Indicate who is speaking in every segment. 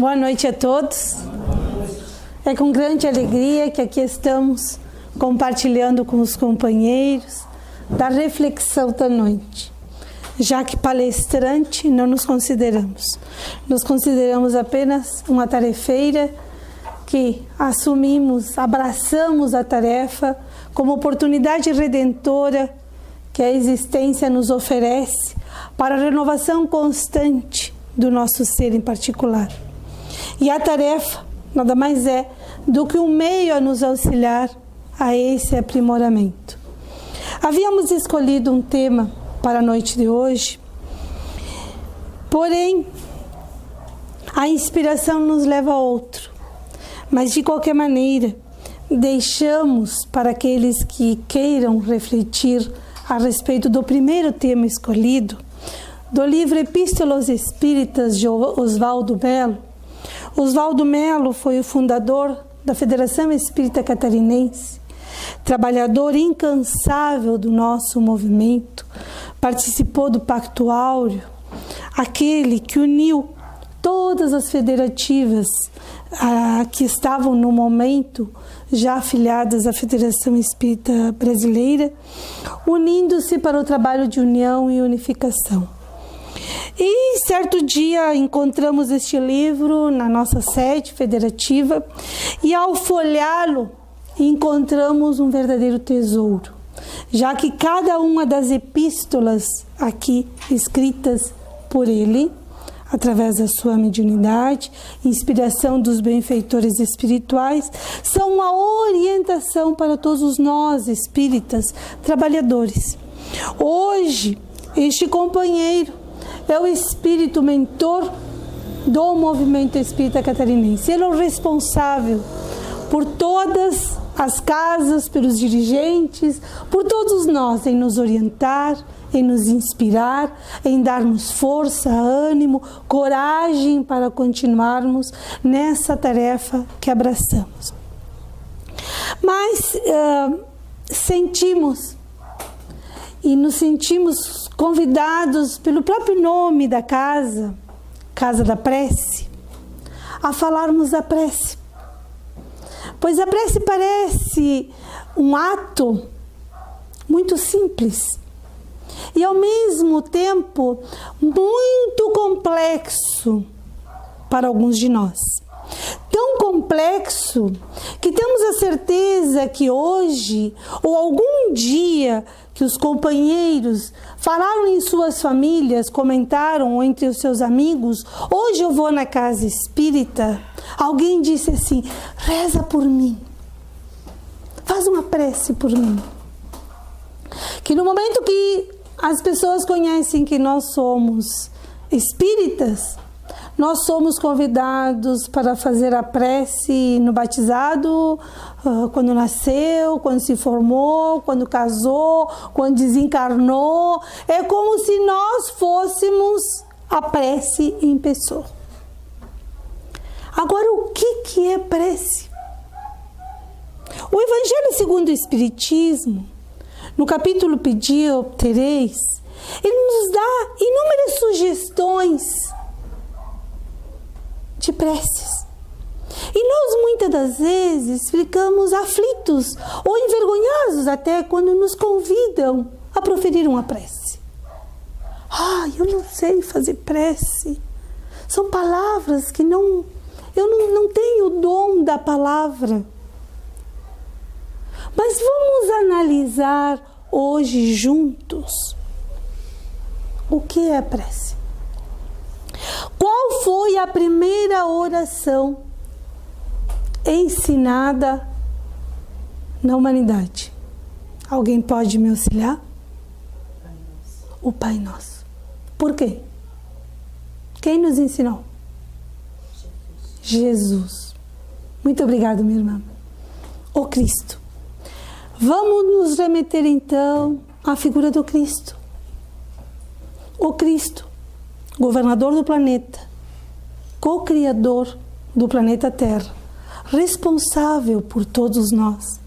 Speaker 1: Boa noite a todos. É com grande alegria que aqui estamos compartilhando com os companheiros da reflexão da noite. Já que palestrante não nos consideramos. Nos consideramos apenas uma tarefeira que assumimos, abraçamos a tarefa como oportunidade redentora que a existência nos oferece para a renovação constante do nosso ser em particular. E a tarefa nada mais é do que um meio a nos auxiliar a esse aprimoramento. Havíamos escolhido um tema para a noite de hoje, porém, a inspiração nos leva a outro. Mas, de qualquer maneira, deixamos para aqueles que queiram refletir a respeito do primeiro tema escolhido, do livro Epístolas Espíritas de Oswaldo Melo. Oswaldo Melo foi o fundador da Federação Espírita Catarinense, trabalhador incansável do nosso movimento, participou do Pacto Áureo, aquele que uniu todas as federativas que estavam no momento já afiliadas à Federação Espírita Brasileira, unindo-se para o trabalho de união e unificação. E certo dia encontramos este livro na nossa sede federativa e ao folheá-lo encontramos um verdadeiro tesouro, já que cada uma das epístolas aqui escritas por ele, através da sua mediunidade, inspiração dos benfeitores espirituais, são uma orientação para todos nós espíritas trabalhadores. Hoje, este companheiro é o espírito mentor do movimento espírita catarinense. Ele é o responsável por todas as casas, pelos dirigentes, por todos nós, em nos orientar, em nos inspirar, em dar-nos força, ânimo, coragem para continuarmos nessa tarefa que abraçamos. Mas sentimos e nos sentimos convidados pelo próprio nome da casa, Casa da Prece, a falarmos da prece. Pois a prece parece um ato muito simples e ao mesmo tempo muito complexo para alguns de nós. Tão complexo que temos a certeza que hoje ou algum dia que os companheiros falaram em suas famílias, comentaram entre os seus amigos, hoje eu vou na casa espírita, alguém disse assim, reza por mim, faz uma prece por mim. Que no momento que as pessoas conhecem que nós somos espíritas, nós somos convidados para fazer a prece no batizado, quando nasceu, quando se formou, quando casou, quando desencarnou. É como se nós fôssemos a prece em pessoa. Agora, o que é prece? O Evangelho segundo o Espiritismo, no capítulo Pedi, Obtereis, ele nos dá inúmeras sugestões de preces. E nós muitas das vezes ficamos aflitos ou envergonhados até quando nos convidam a proferir uma prece. Eu não sei fazer prece. São palavras que eu não tenho o dom da palavra. Mas vamos analisar hoje juntos o que é a prece. Qual foi a primeira oração ensinada na humanidade? Alguém pode me auxiliar? O Pai Nosso. Por quê? Quem nos ensinou? Jesus. Muito obrigada, minha irmã. O Cristo. Vamos nos remeter então à figura do Cristo. O Cristo, governador do planeta, co-criador do planeta Terra, responsável por todos nós.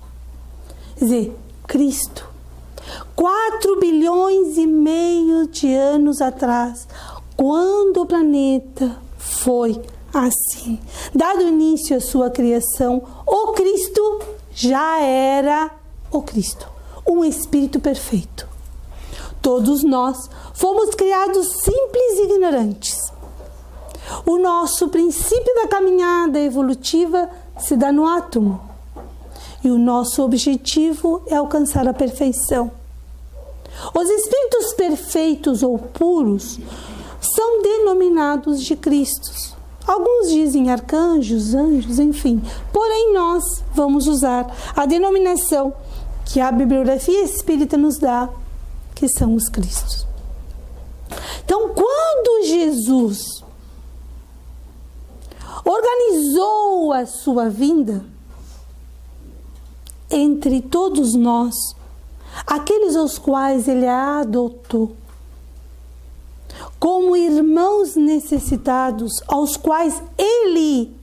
Speaker 1: Quer dizer, Cristo, 4 bilhões e meio de anos atrás, quando o planeta foi Assim, dado início à sua criação, o Cristo já era o Cristo, um Espírito perfeito. Todos nós fomos criados simples e ignorantes. O nosso princípio da caminhada evolutiva se dá no átomo. E o nosso objetivo é alcançar a perfeição. Os espíritos perfeitos ou puros são denominados de Cristos. Alguns dizem arcanjos, anjos, enfim. Porém, nós vamos usar a denominação que a bibliografia espírita nos dá, que são os Cristos. Então, quando Jesus organizou a sua vinda, entre todos nós, aqueles aos quais ele adotou, como irmãos necessitados, aos quais ele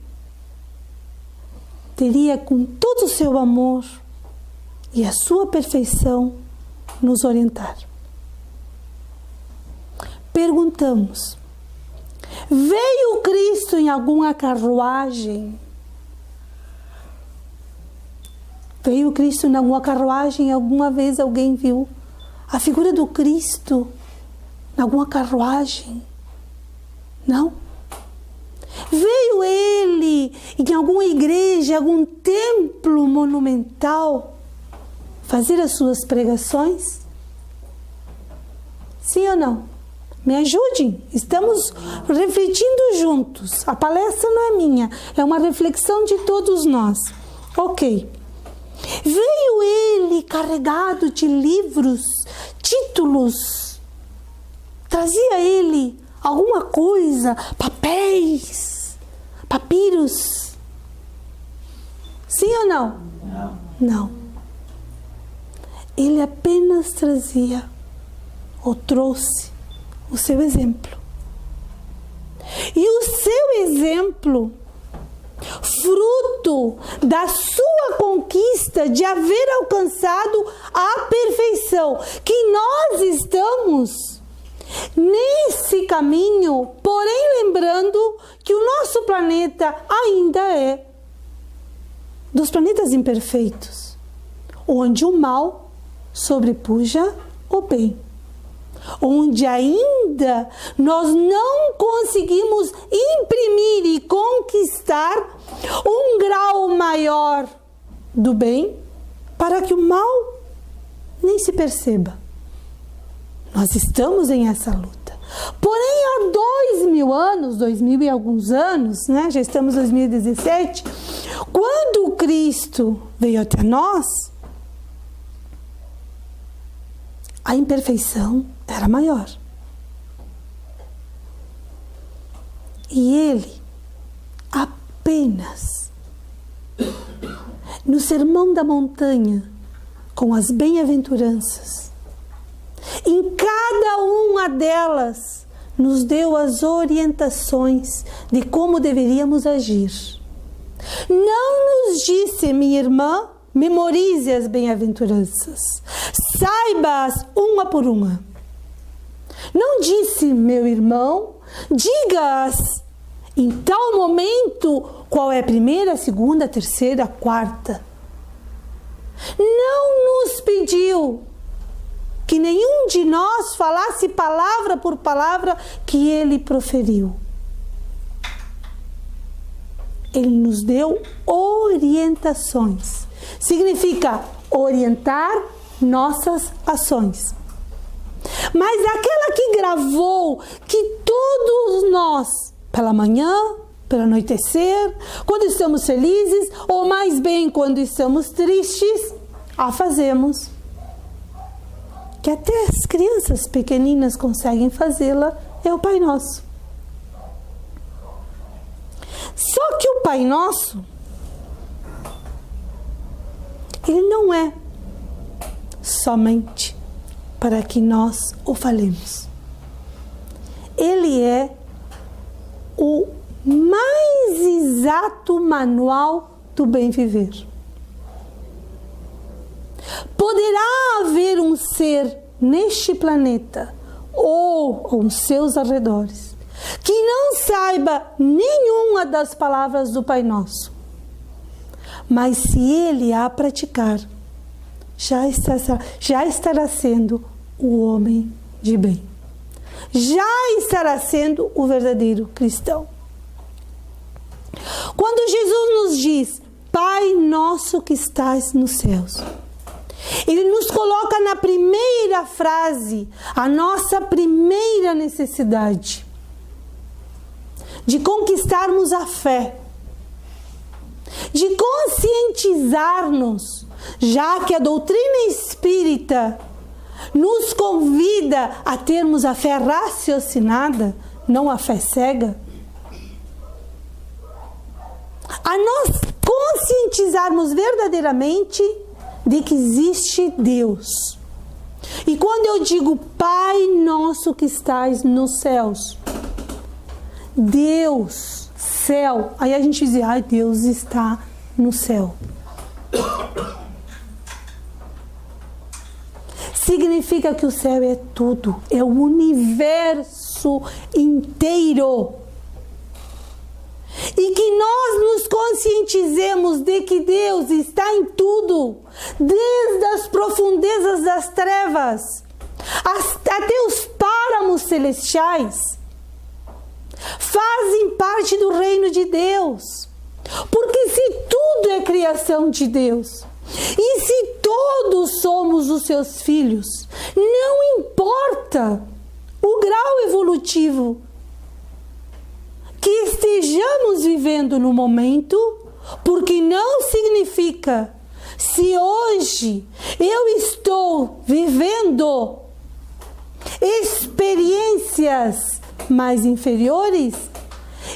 Speaker 1: teria com todo o seu amor e a sua perfeição nos orientar. Perguntamos: veio Cristo em alguma carruagem? Veio Cristo em alguma carruagem? Alguma vez alguém viu a figura do Cristo em alguma carruagem? Não. Veio ele em alguma igreja, algum templo monumental fazer as suas pregações? Sim ou não? Me ajudem, estamos refletindo juntos. A palestra não é minha, é uma reflexão de todos nós. Ok. Veio ele carregado de livros, títulos. Trazia ele alguma coisa, papéis, papiros. Sim ou não? Não. Não. Ele apenas trazia ou trouxe o seu exemplo. E o seu exemplo, fruto da sua conquista de haver alcançado a perfeição, que nós estamos nesse caminho, porém lembrando que o nosso planeta ainda é dos planetas imperfeitos, onde o mal sobrepuja o bem, onde ainda nós não conseguimos imprimir e conquistar um grau maior do bem para que o mal nem se perceba. Nós estamos em essa luta. Porém, há 2000 anos, 2000 e alguns anos, né? Já estamos em 2017, quando o Cristo veio até nós, a imperfeição era maior. E ele apenas no Sermão da Montanha, com as bem-aventuranças, em cada uma delas nos deu as orientações de como deveríamos agir. Não nos disse: minha irmã, memorize as bem-aventuranças, saiba-as uma por uma. Não disse: meu irmão, diga-as em tal momento qual é a primeira, a segunda, a terceira, a quarta. Não nos pediu que nenhum de nós falasse palavra por palavra que ele proferiu. Ele nos deu orientações. Significa orientar nossas ações. Mas aquela que gravou, que todos nós, pela manhã, pelo anoitecer, quando estamos felizes, ou mais bem quando estamos tristes, a fazemos. Que até as crianças pequeninas conseguem fazê-la, é o Pai Nosso. Só que o Pai Nosso, ele não é somente para que nós o falemos. Ele é o mais exato manual do bem viver. Poderá haver um ser neste planeta ou aos seus arredores que não saiba nenhuma das palavras do Pai Nosso, mas se ele a praticar, já estará sendo o homem de bem. Já estará sendo o verdadeiro cristão. Quando Jesus nos diz, Pai nosso que estás nos céus, ele nos coloca na primeira frase a nossa primeira necessidade de conquistarmos a fé, de conscientizar-nos, já que a doutrina espírita nos convida a termos a fé raciocinada, não a fé cega, a nós conscientizarmos verdadeiramente de que existe Deus. E quando eu digo Pai nosso que estás nos céus, Deus, céu, aí a gente diz, ai, Deus está no céu. Significa que o céu é tudo, é o universo inteiro. E que nós nos conscientizemos de que Deus está em tudo, desde as profundezas das trevas até os páramos celestiais, fazem parte do reino de Deus. Porque se tudo é criação de Deus, e se todos somos os seus filhos, não importa o grau evolutivo que estejamos vivendo no momento, porque não significa, se hoje eu estou vivendo experiências mais inferiores,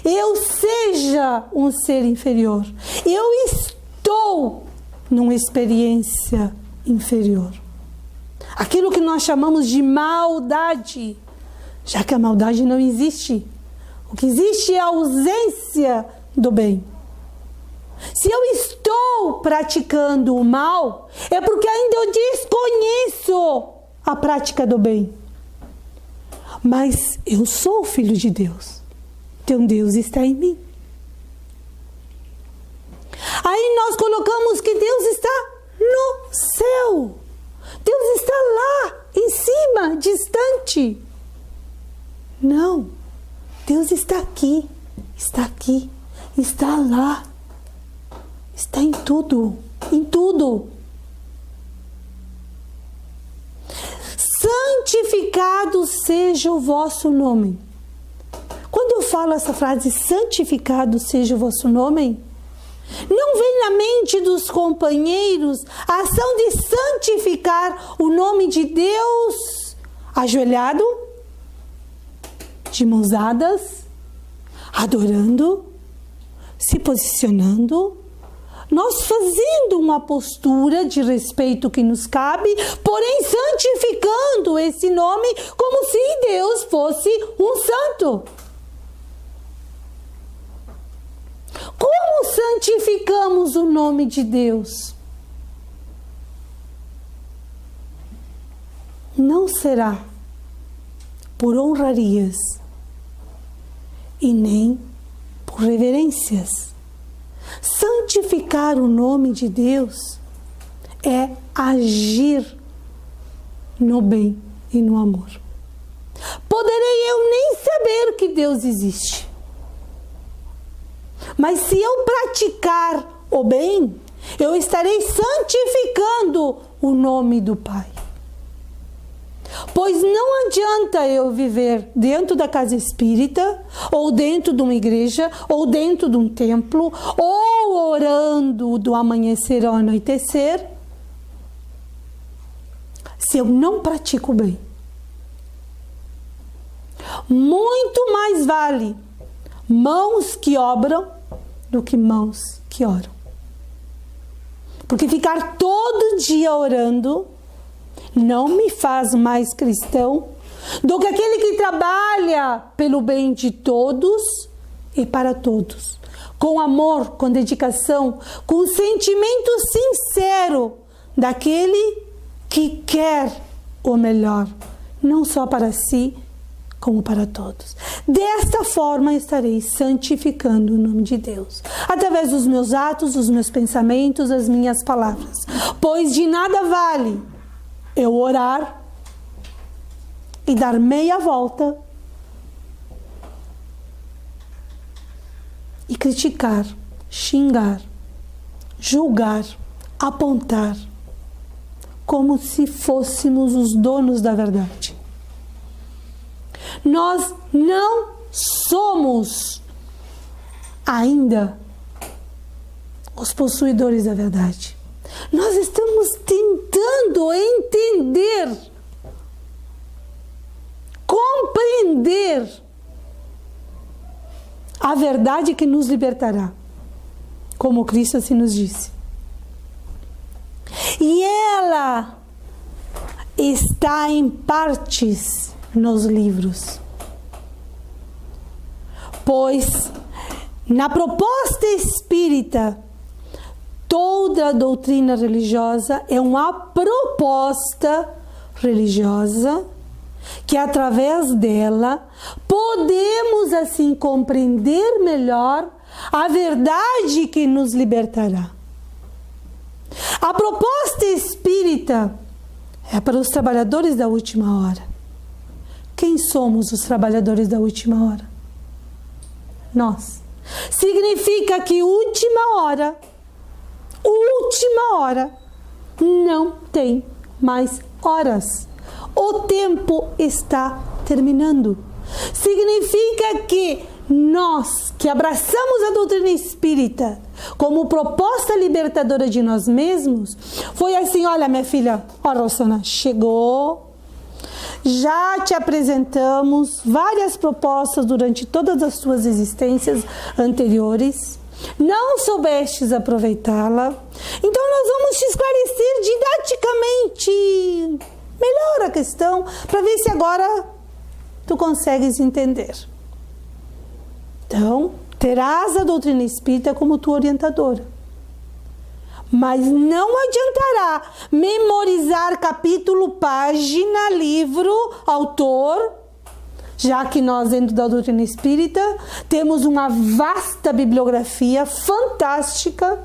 Speaker 1: eu seja um ser inferior. Eu estou numa experiência inferior. Aquilo que nós chamamos de maldade, já que a maldade não existe. O que existe é a ausência do bem. Se eu estou praticando o mal, é porque ainda eu desconheço a prática do bem. Mas eu sou filho de Deus. Então Deus está em mim. Aí nós colocamos que Deus está no céu. Deus está lá, em cima, distante. Não. Deus está aqui, está lá. Está em tudo, em tudo. Santificado seja o vosso nome. Quando eu falo essa frase, santificado seja o vosso nome, não vem na mente dos companheiros a ação de santificar o nome de Deus ajoelhado, de mãos dadas, adorando, se posicionando, nós fazendo uma postura de respeito que nos cabe, porém santificando esse nome como se Deus fosse um santo. Como santificamos o nome de Deus? Não será por honrarias e nem por reverências. Santificar o nome de Deus é agir no bem e no amor. Poderei eu nem saber que Deus existe, mas se eu praticar o bem, eu estarei santificando o nome do Pai. Pois não adianta eu viver dentro da casa espírita, ou dentro de uma igreja, ou dentro de um templo, ou orando do amanhecer ao anoitecer, se eu não pratico o bem. Muito mais vale mãos que obram do que mãos que oram. Porque ficar todo dia orando não me faz mais cristão do que aquele que trabalha pelo bem de todos e para todos, com amor, com dedicação, com sentimento sincero daquele que quer o melhor, não só para si, como para todos. Desta forma estarei santificando o nome de Deus, através dos meus atos, dos meus pensamentos, das minhas palavras. Pois de nada vale eu orar e dar meia volta e criticar, xingar, julgar, apontar, como se fôssemos os donos da verdade. Nós não somos ainda os possuidores da verdade. Nós estamos tentando entender, compreender a verdade que nos libertará, como Cristo assim nos disse. E ela está em partes nos livros. Pois na proposta espírita, toda a doutrina religiosa é uma proposta religiosa que através dela podemos assim compreender melhor a verdade que nos libertará. A proposta espírita é para os trabalhadores da última hora. Quem somos os trabalhadores da última hora? Nós. Significa que última hora, não tem mais horas. O tempo está terminando. Significa que nós, que abraçamos a doutrina espírita como proposta libertadora de nós mesmos, foi assim: olha, minha filha, ó, Rosana, chegou, já te apresentamos várias propostas durante todas as tuas existências anteriores, não soubestes aproveitá-la, então nós vamos te esclarecer didaticamente melhor a questão, para ver se agora tu consegues entender. Então, terás a doutrina espírita como tua orientadora. Mas não adiantará memorizar capítulo, página, livro, autor, já que nós, dentro da doutrina espírita, temos uma vasta bibliografia fantástica,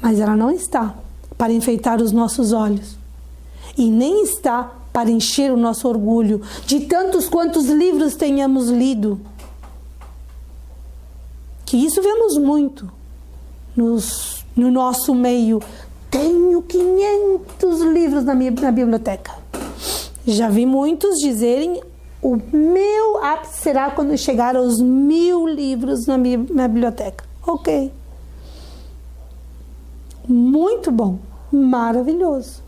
Speaker 1: mas ela não está para enfeitar os nossos olhos e nem está para encher o nosso orgulho de tantos quantos livros tenhamos lido. Que isso vemos muito no nosso meio. Tenho 500 livros na biblioteca. Já vi muitos dizerem: o meu ápice será quando chegar aos 1000 livros na biblioteca. Ok. Muito bom. Maravilhoso.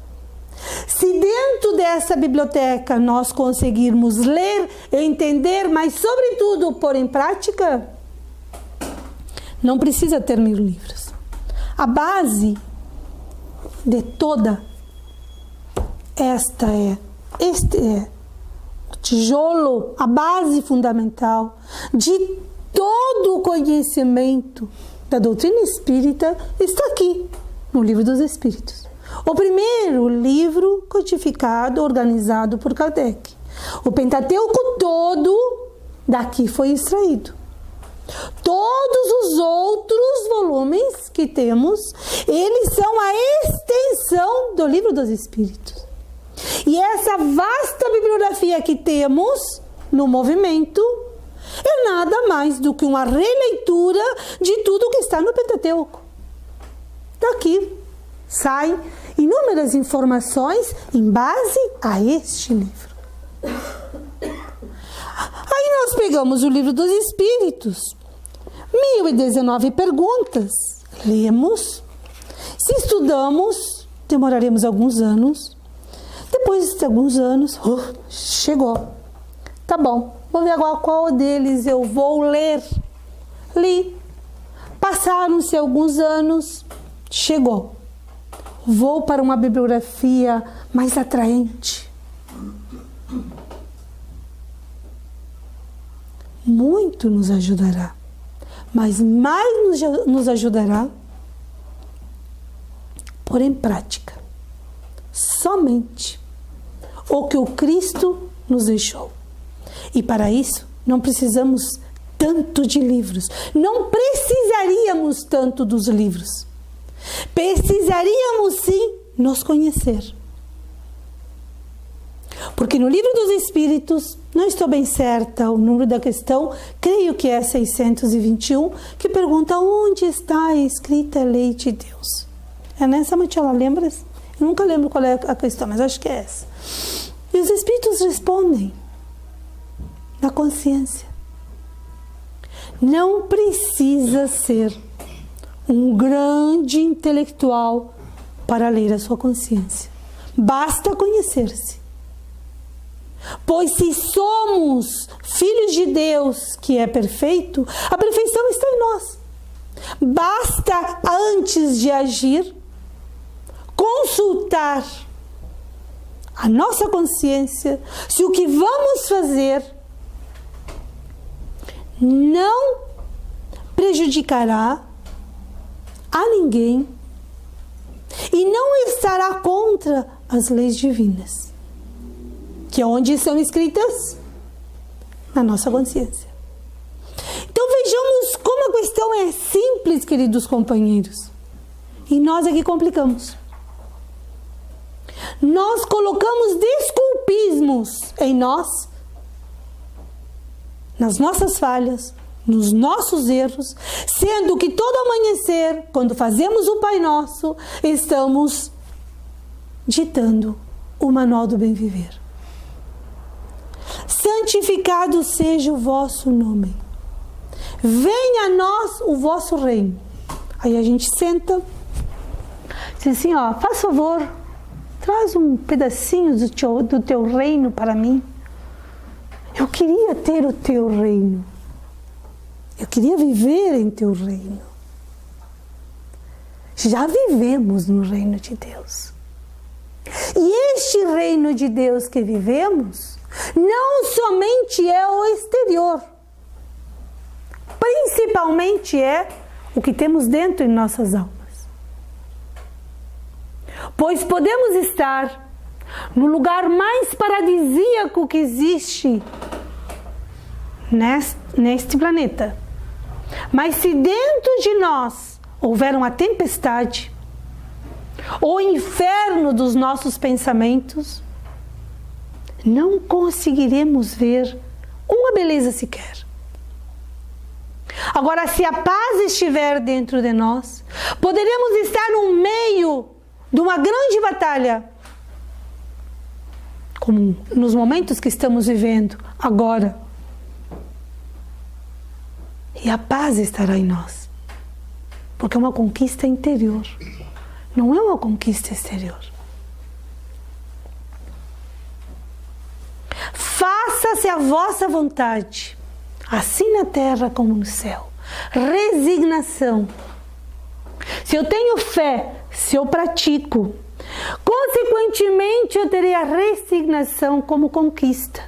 Speaker 1: Se dentro dessa biblioteca nós conseguirmos ler, entender, mas sobretudo pôr em prática, não precisa ter 1000 livros. A base de toda este é o tijolo, a base fundamental de todo o conhecimento da doutrina espírita está aqui, no Livro dos Espíritos. O primeiro livro codificado, organizado por Kardec. O Pentateuco todo daqui foi extraído. Todos os outros volumes que temos, eles são a extensão do Livro dos Espíritos. E essa vasta bibliografia que temos no movimento é nada mais do que uma releitura de tudo que está no Pentateuco. Daqui saem inúmeras informações em base a este livro. Aí nós pegamos o Livro dos Espíritos, 1019 perguntas, lemos, se estudamos, demoraremos alguns anos, depois de alguns anos, chegou, tá bom, vou ver agora qual deles eu vou ler. Li, passaram-se alguns anos, chegou, vou para uma bibliografia mais atraente. Muito nos ajudará, mas mais nos ajudará pôr em prática somente o que o Cristo nos deixou. E para isso, não precisamos tanto de livros. Não precisaríamos tanto dos livros. Precisaríamos sim nos conhecer. Porque no Livro dos Espíritos, não estou bem certa o número da questão, creio que é 621, que pergunta onde está escrita a lei de Deus. É nessa, Matiela, lembras? Eu nunca lembro qual é a questão, mas acho que é essa. E os Espíritos respondem na consciência. Não precisa ser um grande intelectual para ler a sua consciência. Basta conhecer-se. Pois se somos filhos de Deus, que é perfeito, a perfeição está em nós. Basta, antes de agir, consultar a nossa consciência se o que vamos fazer não prejudicará a ninguém e não estará contra as leis divinas, que é onde são escritas na nossa consciência. Então vejamos como a questão é simples, queridos companheiros, e nós aqui complicamos. Nós colocamos desculpismos em nós, nas nossas falhas, nos nossos erros, sendo que todo amanhecer, quando fazemos o Pai Nosso, estamos ditando o manual do bem viver. Santificado seja o vosso nome. Venha a nós o vosso reino. Aí a gente senta, diz assim, ó, faz favor, traz um pedacinho do teu reino para mim. Eu queria ter o teu reino. Eu queria viver em teu reino. Já vivemos no reino de Deus. E este reino de Deus que vivemos não somente é o exterior, principalmente é o que temos dentro em nossas almas. Pois podemos estar no lugar mais paradisíaco que existe neste planeta. Mas se dentro de nós houver uma tempestade, o inferno dos nossos pensamentos, não conseguiremos ver uma beleza sequer. Agora, se a paz estiver dentro de nós, poderemos estar no meio de uma grande batalha, como nos momentos que estamos vivendo agora. E a paz estará em nós, porque é uma conquista interior, não é uma conquista exterior. Faça-se a vossa vontade, assim na terra como no céu. Resignação. Se eu tenho fé, se eu pratico, consequentemente eu terei a resignação como conquista.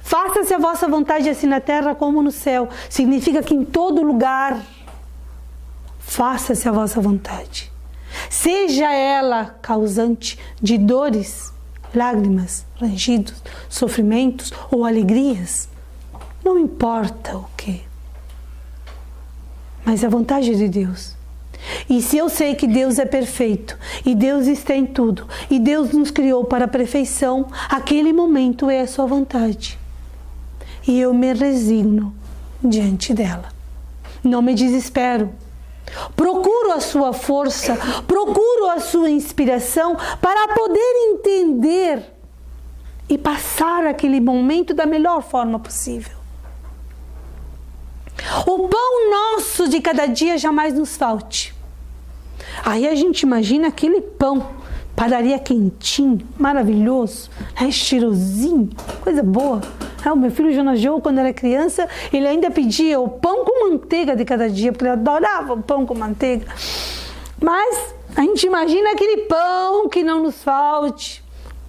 Speaker 1: Faça-se a vossa vontade assim na terra como no céu. Significa que em todo lugar faça-se a vossa vontade. Seja ela causante de dores, lágrimas, rangidos, sofrimentos ou alegrias. Não importa o que. Mas a vontade de Deus. E se eu sei que Deus é perfeito, e Deus está em tudo, e Deus nos criou para a perfeição, aquele momento é a sua vontade. E eu me resigno diante dela. Não me desespero. Procuro a sua força, procuro a sua inspiração para poder entender e passar aquele momento da melhor forma possível. O pão nosso de cada dia jamais nos falte. Aí a gente imagina aquele pão, padaria quentinho, maravilhoso, cheirosinho, coisa boa. O meu filho Jonas João, quando era criança, ele ainda pedia o pão com manteiga de cada dia, porque ele adorava o pão com manteiga. Mas a gente imagina aquele pão que não nos falte,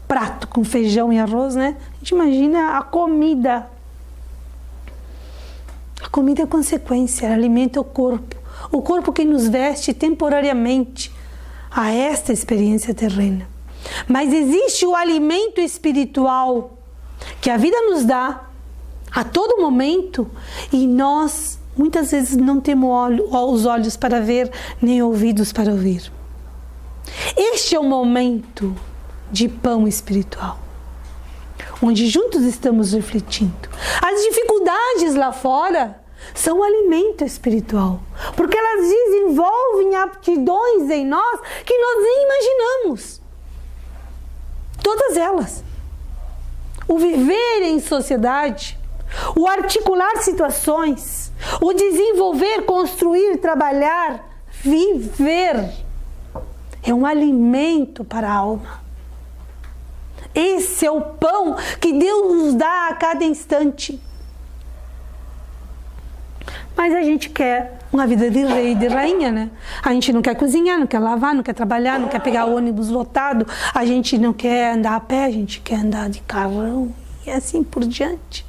Speaker 1: prato com feijão e arroz, né? A gente imagina a comida. A comida é consequência, ela alimenta o corpo que nos veste temporariamente a esta experiência terrena. Mas existe o alimento espiritual que a vida nos dá a todo momento e nós muitas vezes não temos os olhos para ver, nem ouvidos para ouvir. Este é o momento de pão espiritual, onde juntos estamos refletindo. As dificuldades lá fora são alimento espiritual, porque elas desenvolvem aptidões em nós que nós nem imaginamos. Todas elas. O viver em sociedade, o articular situações, o desenvolver, construir, trabalhar, viver, é um alimento para a alma. Esse é o pão que Deus nos dá a cada instante. Mas a gente quer uma vida de rei e de rainha, né? A gente não quer cozinhar, não quer lavar, não quer trabalhar, não quer pegar ônibus lotado, a gente não quer andar a pé, a gente quer andar de carrão e assim por diante.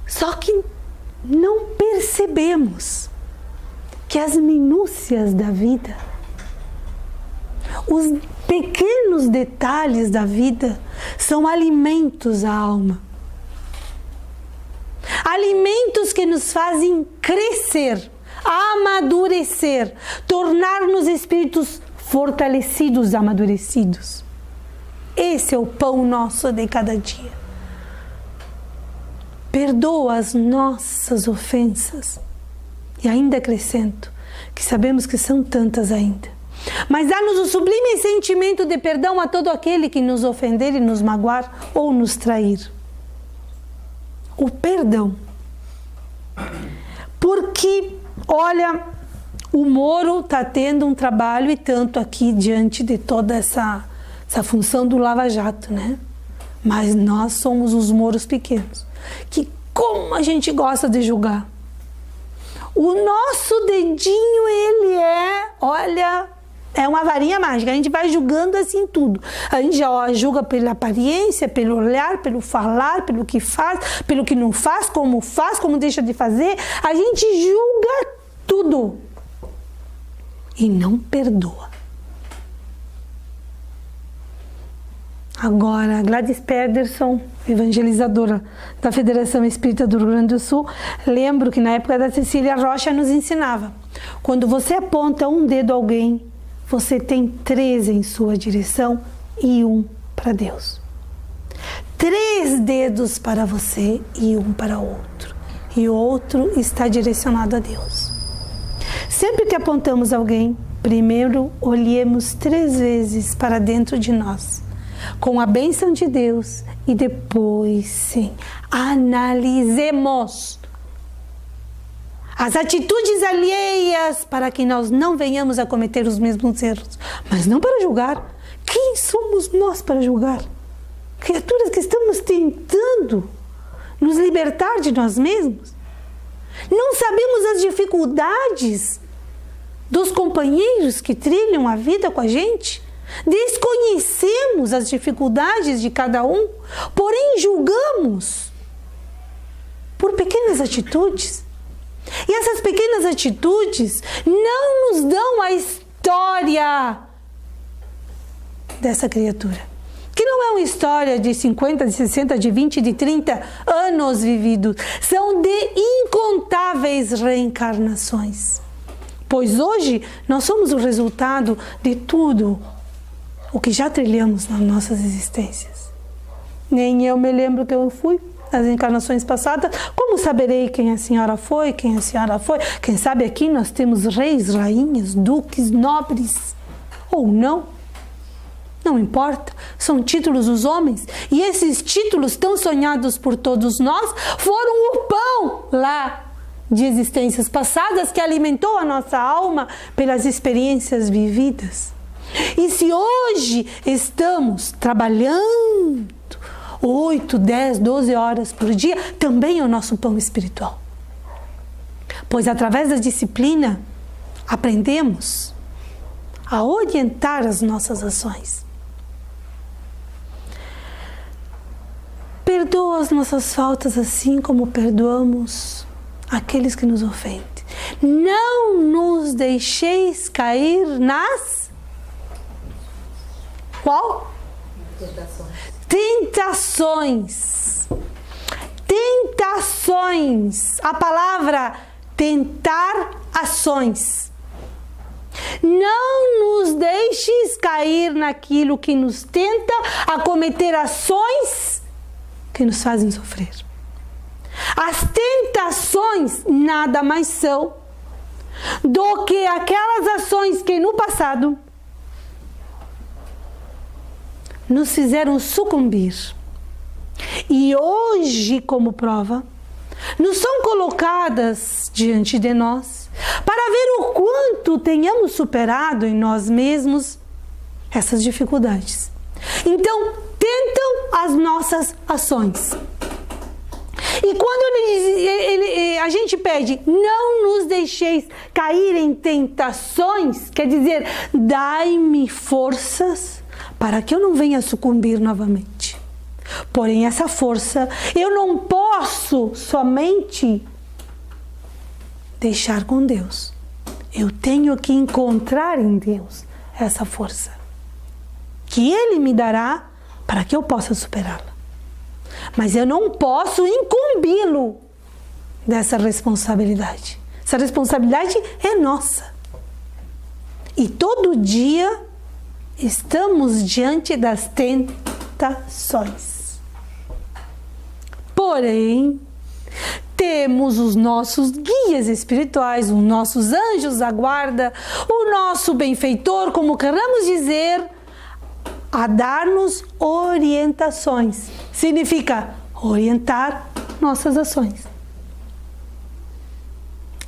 Speaker 1: Só que não percebemos que as minúcias da vida, os pequenos detalhes da vida são alimentos à alma. Alimentos que nos fazem crescer, amadurecer, tornar-nos espíritos fortalecidos, amadurecidos. Esse é o pão nosso de cada dia. Perdoa as nossas ofensas. E ainda acrescento, que sabemos que são tantas ainda. Mas dá-nos o sublime sentimento de perdão a todo aquele que nos ofender e nos magoar ou nos trair. O perdão. Porque, olha, o Moro está tendo um trabalho e tanto aqui diante de toda essa função do Lava Jato, né? Mas nós somos os Moros pequenos, que como a gente gosta de julgar. O nosso dedinho, ele olha, é uma varinha mágica, a gente vai julgando assim tudo. A gente já julga pela aparência, pelo olhar, pelo falar, pelo que faz, pelo que não faz, como deixa de fazer. A gente julga tudo e não perdoa. Agora, a Gladys Pederson, evangelizadora da Federação Espírita do Rio Grande do Sul, lembro que na época da Cecília Rocha nos ensinava: quando você aponta um dedo a alguém, você tem 3 em sua direção e 1 para Deus. 3 dedos para você e 1 para o outro. E o outro está direcionado a Deus. Sempre que apontamos alguém, primeiro olhemos 3 vezes para dentro de nós, com a bênção de Deus, e depois, sim, analisemos as atitudes alheias para que nós não venhamos a cometer os mesmos erros, mas não para julgar. Quem somos nós para julgar? Criaturas que estamos tentando nos libertar de nós mesmos. Não sabemos as dificuldades dos companheiros que trilham a vida com a gente. Desconhecemos as dificuldades de cada um, porém julgamos por pequenas atitudes. E essas pequenas atitudes não nos dão a história dessa criatura, que não é uma história de 50, de 60, de 20, de 30 anos vividos, são de incontáveis reencarnações. Pois hoje nós somos o resultado de tudo o que já trilhamos nas nossas existências. Nem eu me lembro que eu fui nas encarnações passadas. Como saberei quem a senhora foi, quem a senhora foi? Quem sabe aqui nós temos reis, rainhas, duques, nobres, ou não. Não importa, são títulos dos homens. E esses títulos tão sonhados por todos nós foram o pão lá de existências passadas que alimentou a nossa alma pelas experiências vividas. E se hoje estamos trabalhando 8, 10, 12 horas por dia, também é o nosso pão espiritual. Pois através da disciplina aprendemos a orientar as nossas ações. Perdoa as nossas faltas assim como perdoamos aqueles que nos ofendem. Não nos deixeis cair nas... Qual? Tentações. Tentações. A palavra tentar ações. Não nos deixes cair naquilo que nos tenta a cometer ações que nos fazem sofrer. As tentações nada mais são do que aquelas ações que no passado nos fizeram sucumbir. E hoje, como prova, nos são colocadas diante de nós para ver o quanto tenhamos superado em nós mesmos essas dificuldades. Então, tentam as nossas ações. E quando a gente pede, não nos deixeis cair em tentações, quer dizer, dai-me forças para que eu não venha sucumbir novamente. Porém, essa força eu não posso somente deixar com Deus. Eu tenho que encontrar em Deus essa força, que Ele me dará para que eu possa superá-la. Mas eu não posso incumbi-lo dessa responsabilidade. Essa responsabilidade é nossa. E todo dia estamos diante das tentações. Porém, temos os nossos guias espirituais, os nossos anjos da guarda, o nosso benfeitor, como queramos dizer, a dar-nos orientações. Significa orientar nossas ações.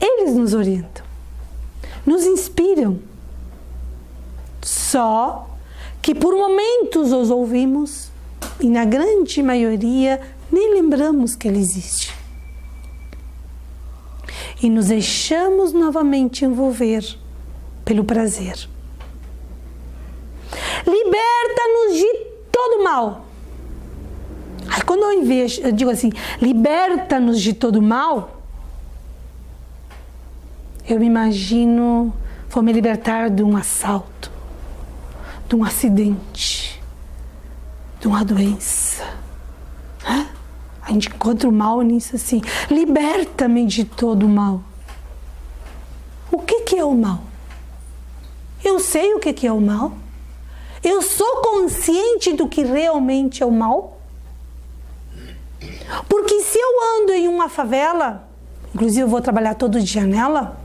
Speaker 1: Eles nos orientam, nos inspiram. Só que por momentos os ouvimos e na grande maioria nem lembramos que ele existe. E nos deixamos novamente envolver pelo prazer. Liberta-nos de todo mal. Aí quando eu digo assim, liberta-nos de todo mal, eu me imagino, vou me libertar de um assalto, de um acidente, de uma doença. A gente encontra o mal nisso assim, liberta-me de todo o mal. O que é o mal? Eu sei o que é o mal? Eu sou consciente do que realmente é o mal? Porque se eu ando em uma favela, inclusive eu vou trabalhar todo dia nela,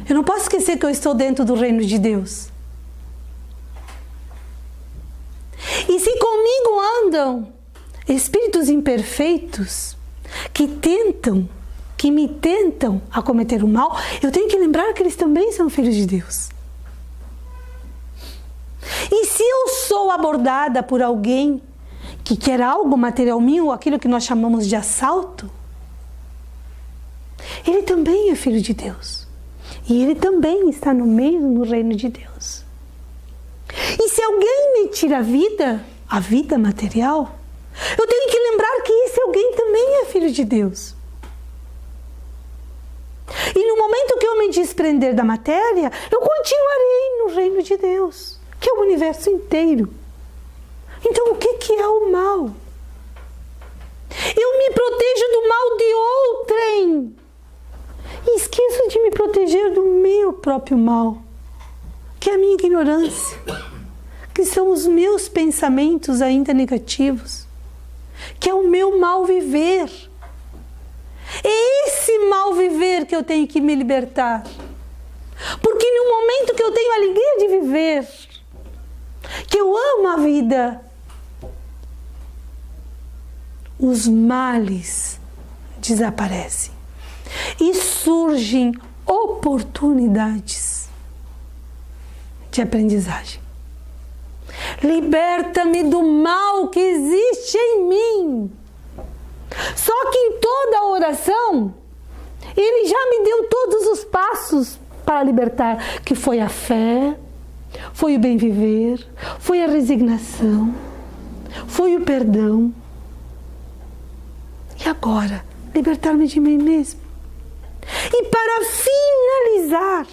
Speaker 1: eu não posso esquecer que eu estou dentro do reino de Deus. E se comigo andam espíritos imperfeitos que me tentam a cometer o mal, eu tenho que lembrar que eles também são filhos de Deus. E se eu sou abordada por alguém que quer algo material meu, aquilo que nós chamamos de assalto, ele também é filho de Deus. E ele também está no mesmo reino de Deus. E se alguém me tira a vida material, eu tenho que lembrar que esse alguém também é filho de Deus. E no momento que eu me desprender da matéria, eu continuarei no reino de Deus, que é o universo inteiro. Então o que é o mal? Eu me protejo do mal de outrem e esqueço de me proteger do meu próprio mal, que é a minha ignorância, que são os meus pensamentos ainda negativos, que é o meu mal viver. É esse mal viver que eu tenho que me libertar. Porque no momento que eu tenho a alegria de viver, que eu amo a vida, os males desaparecem e surgem oportunidades de aprendizagem. Liberta-me do mal que existe em mim. Só que em toda oração, Ele já me deu todos os passos para libertar, que foi a fé, foi o bem viver, foi a resignação, foi o perdão. E agora, libertar-me de mim mesmo. E para finalizar,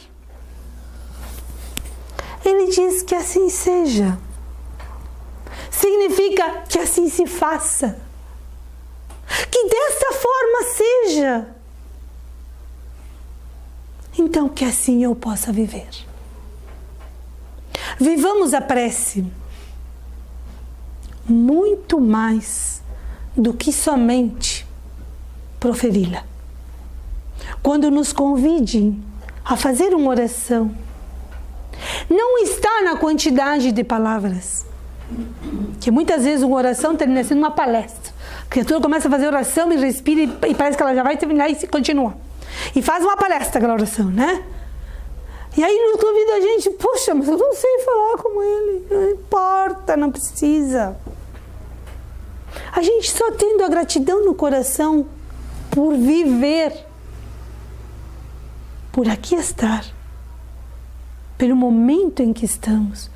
Speaker 1: Ele diz que assim seja. significa que assim se faça. Que dessa forma seja. Então, que assim eu possa viver. Vivamos a prece muito mais do que somente proferi-la. Quando nos convidem a fazer uma oração, não está na quantidade de palavras, que muitas vezes uma oração termina sendo uma palestra. A criatura começa a fazer oração e respira e parece que ela já vai terminar e continua. E faz uma palestra aquela oração, né? E aí nos convida a gente, puxa, mas eu não sei falar como ele. Não importa, não precisa. A gente só tendo a gratidão no coração por viver, por aqui estar, pelo momento em que estamos.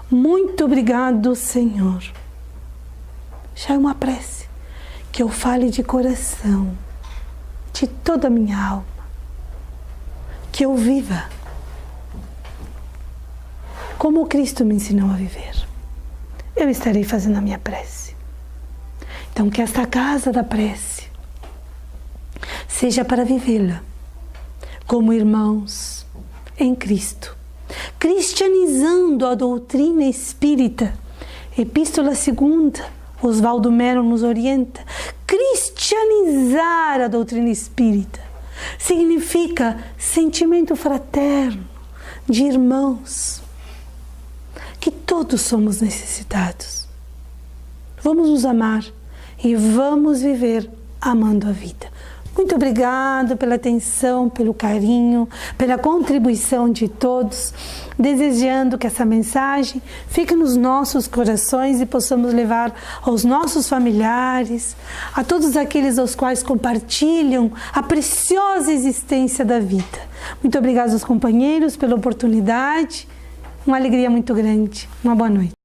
Speaker 1: Muito obrigado, Senhor. Já é uma prece que eu fale de coração, de toda a minha alma, que eu viva como Cristo me ensinou a viver. Eu estarei fazendo a minha prece. Então, que esta casa da prece seja para vivê-la como irmãos em Cristo, cristianizando a doutrina espírita. Epístola 2, Oswaldo Melo nos orienta. Cristianizar a doutrina espírita significa sentimento fraterno de irmãos, que todos somos necessitados. Vamos nos amar e vamos viver amando a vida. Muito obrigado pela atenção, pelo carinho, pela contribuição de todos, desejando que essa mensagem fique nos nossos corações e possamos levar aos nossos familiares, a todos aqueles aos quais compartilham a preciosa existência da vida. Muito obrigado aos companheiros pela oportunidade, uma alegria muito grande. Uma boa noite.